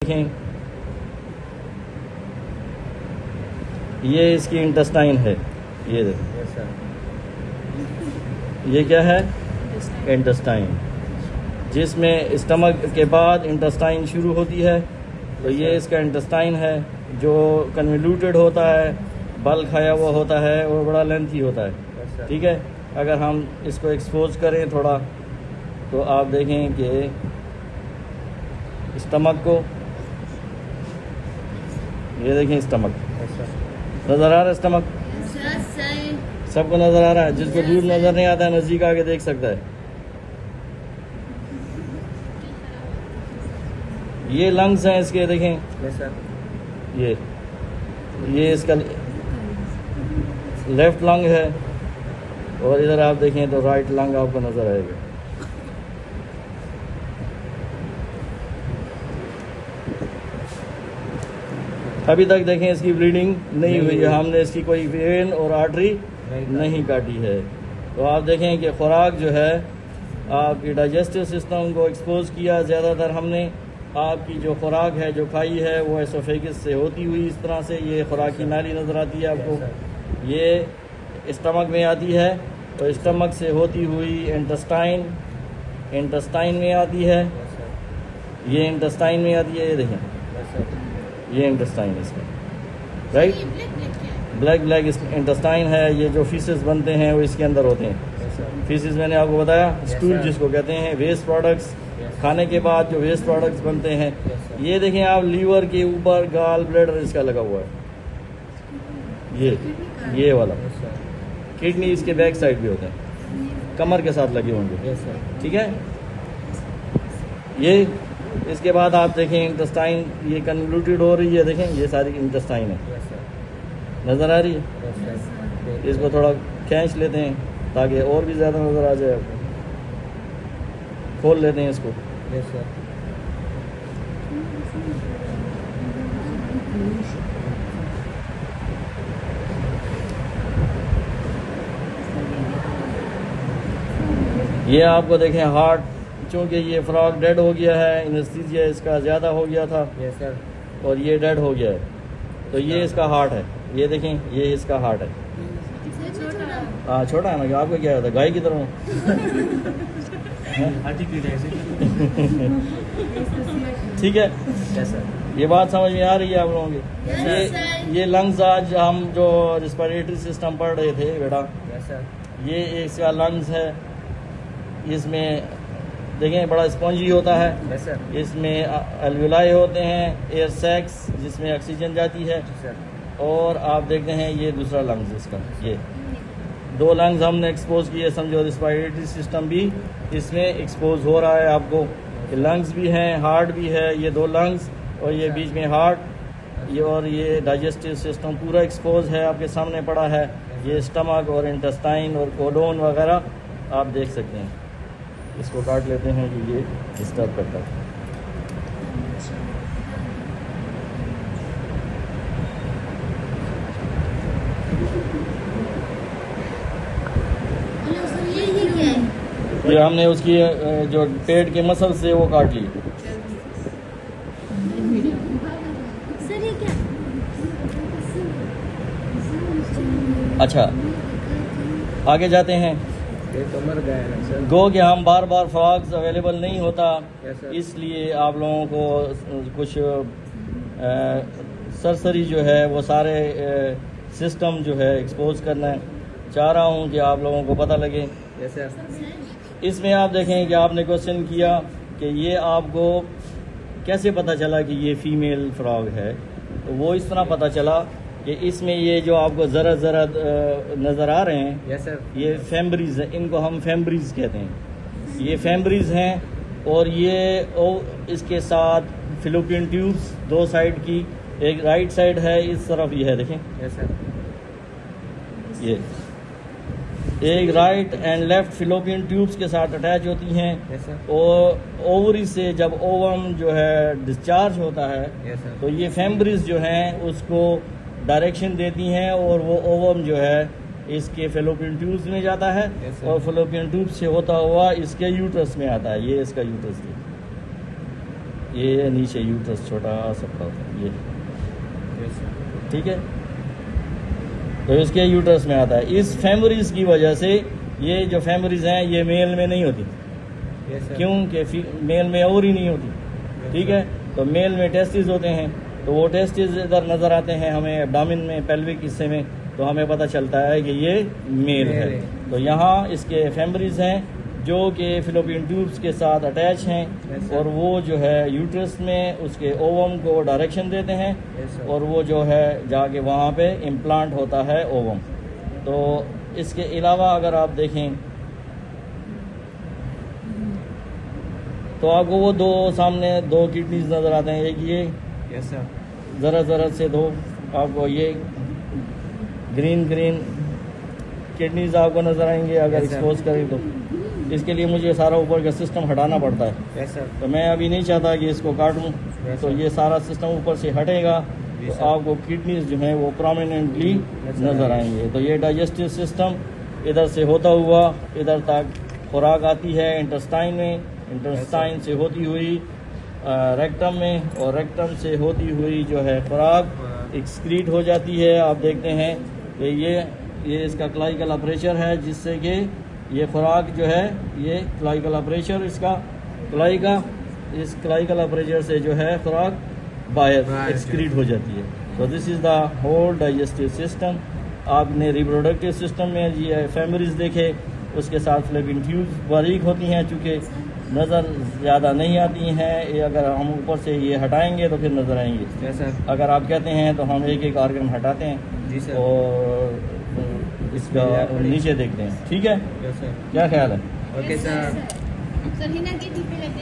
देखें, ये इसकी इंटेस्टाइन है। ये देखें, ये क्या है? इंटेस्टाइन, जिसमें स्टमक के बाद इंटेस्टाइन शुरू होती है। तो ये इसका इंटेस्टाइन है जो कन्वल्यूटेड होता है, बल खाया हुआ होता है और बड़ा लेंथी होता है। ठीक है, अगर हम इसको एक्सपोज करें थोड़ा तो आप देखें कि स्टमक को, ये देखें स्टमक, नज़र आ रहा है स्टमक? सबको नज़र आ रहा है? जिसको दूर नज़र नहीं आता है नज़दीक आके देख सकता है। ये लंग्स हैं इसके, देखें ये इसका लेफ्ट लंग है और इधर आप देखें तो राइट लंग आपको नज़र आएगा। अभी तक देखें इसकी ब्लीडिंग नहीं हुई है, हमने इसकी कोई वेन और आर्टरी नहीं काटी है। तो आप देखें कि खुराक जो है आपकी डाइजेस्टिव सिस्टम को एक्सपोज किया। ज़्यादातर हमने आपकी जो खुराक है जो खाई है वो एसोफेगस से होती हुई इस तरह से ये खुराक की नाली नज़र आती है आपको। ये स्टमक में आती है तो स्टमक से होती हुई इंटेस्टाइन में आती है। ये इंटेस्टाइन में आती है, ये देखें, ये इंटेस्टाइन इसका, राइट, ब्लैक इंटेस्टाइन है। ये जो फीसेस बनते हैं वो इसके अंदर होते हैं। फीसेस मैंने आपको बताया, स्टूल जिसको कहते हैं, वेस्ट प्रोडक्ट्स, खाने के बाद जो वेस्ट प्रोडक्ट्स बनते हैं। ये देखें आप, लीवर के ऊपर गाल ब्लैडर इसका लगा हुआ है, ये वाला। किडनी इसके बैक साइड भी होते हैं, कमर के साथ लगे होंगे। ठीक है, ये इसके बाद आप देखें इंटेस्टाइन, ये कन्वल्यूटेड हो रही है, देखें ये सारी इंटेस्टाइन है, नज़र आ रही है। इसको थोड़ा खींच लेते हैं ताकि और भी ज़्यादा नज़र आ जाए आपको। खोल लेते हैं इसको। ये आपको देखें हार्ट, चूँकि ये फ्रॉग डेड हो गया है, एनेस्थीसिया इसका ज़्यादा हो गया था और ये डेड हो गया है, तो ये इसका हार्ट है। ये देखें, ये इसका हार्ट है। हाँ, छोटा है ना, आपको क्या होता है, गाय की तरह। ठीक है, ये बात समझ में आ रही है आप लोगों की? ये लंग्स आज हम जो रिस्पिरेटरी सिस्टम पढ़ रहे थे बेटा, ये इसका लंग्स है। इसमें देखें बड़ा स्पंजी होता है, इसमें एल्विलाई होते हैं, एयर सैक्स जिसमें ऑक्सीजन जाती है, और आप देखते हैं ये दूसरा लंग्स इसका। ये दो लंग्स हमने एक्सपोज किए, समझो रिस्पिरेटरी सिस्टम भी इसमें एक्सपोज हो रहा है आपको। ये लंग्स भी हैं, हार्ट भी है, ये दो लंग्स और ये बीच में हार्ट, ये और ये डाइजेस्टिव सिस्टम पूरा एक्सपोज है, आपके सामने पड़ा है। ये स्टमक और इंटेस्टाइन और कोलोन वगैरह आप देख सकते हैं। इसको काट लेते हैं कि ये डिस्टर्ब करता है। ये हमने उसकी जो पेट के मसल से वो काट ली। अच्छा, आगे जाते हैं। गो कि हम बार बार फ्रॉग्स अवेलेबल नहीं होता, इसलिए आप लोगों को कुछ सरसरी जो है वो सारे सिस्टम जो है एक्सपोज करना चाह रहा हूँ कि आप लोगों को पता लगे। इसमें आप देखें कि आपने क्वेश्चन किया कि ये आपको कैसे पता चला कि ये फीमेल फ्रॉग है, तो वो इस तरह पता चला कि इसमें ये जो आपको ज़रा नज़र आ रहे हैं, यस सर, ये फैम्ब्रीज है, इनको हम फैम्ब्रीज कहते हैं। ये फैम्ब्रीज हैं और ये इसके साथ फिलोपियन ट्यूब्स दो साइड की, एक राइट साइड है, इस तरफ ये है, देखें, यस सर, ये एक right and left fallopian tubes के साथ अटैच होती हैं। यस सर, और ओवरी से जब ओवम जो है डिस्चार्ज होता है, यस सर, तो ये फैम्ब्रीज जो हैं उसको डायरेक्शन देती हैं और वो ओवम जो है इसके फेलोपियन ट्यूब्स में जाता है। yes, और फेलोपियन ट्यूब से होता हुआ इसके यूट्रस में आता है। ये इसका यूट्रस है, ये नीचे यूट्रस छोटा सा पड़ा होता है ये, यस सर। ठीक है। तो इसके यूट्रस में आता है। इस फेमरीज की वजह से ये जो फेमरीज हैं ये मेल में नहीं होती, यस सर। क्योंकि मेल में और ही नहीं होती, ठीक है। तो मेल में टेस्टिस होते हैं, तो वो टेस्टिस इधर नज़र आते हैं हमें एब्डामिन में, पेल्विक हिस्से में, तो हमें पता चलता है कि ये मेल है। तो यहाँ इसके फेमरीज हैं जो कि फिलोपियन ट्यूब्स के साथ अटैच हैं, Yes, और वो जो है यूट्रस में उसके ओवम को डायरेक्शन देते हैं, Yes, sir. और वो जो है जाके वहाँ पे इम्प्लांट होता है ओवम। तो इसके अलावा अगर आप देखें तो आपको वो दो सामने दो किडनीज नज़र आते हैं, एक ये यस सर। ज़रा से दो आपको ये ग्रीन किडनीज आपको नज़र आएंगे अगर Yes, sir. एक्सपोज करें तो। इसके लिए मुझे सारा ऊपर का सिस्टम हटाना पड़ता है, यस सर। तो मैं अभी नहीं चाहता कि इसको काटूं। Yes, तो sir. ये सारा सिस्टम ऊपर से हटेगा जी, तो sir. आपको किडनीज जो हैं वो प्रोमिनेंटली Yes, sir. नज़र आएंगे। तो ये डाइजेस्टिव सिस्टम इधर से होता हुआ इधर तक खुराक आती है इंटेस्टाइन में, इंटेस्टाइन से होती हुई रेक्टम में, और रेक्टम से होती हुई जो है खुराक एक्सक्रीट हो जाती है। आप देखते हैं कि ये इसका क्लाइकल अपरेचर है, जिससे कि ये खुराक जो है ये क्लाइकल अपरेचर इसका इस क्लाइकल अपरेचर से जो है खुराक बाहर एक्सक्रीट हो जाती है। तो this is the whole digestive system. आपने रिप्रोडक्टिव सिस्टम में ये फेमरीज देखे, उसके साथ फ्लैपिंग ट्यूब्स बारीक होती हैं, चूँकि नज़र ज़्यादा नहीं आती हैं। ये अगर हम ऊपर से ये हटाएंगे तो फिर नज़र आएंगे। Yes sir. अगर आप कहते हैं तो हम एक ऑर्गन हटाते हैं जी सर। और इसका नीचे देखते हैं, ठीक है। Yes sir. क्या ख्याल है? Okay sir. सर हिना के टीपे लगते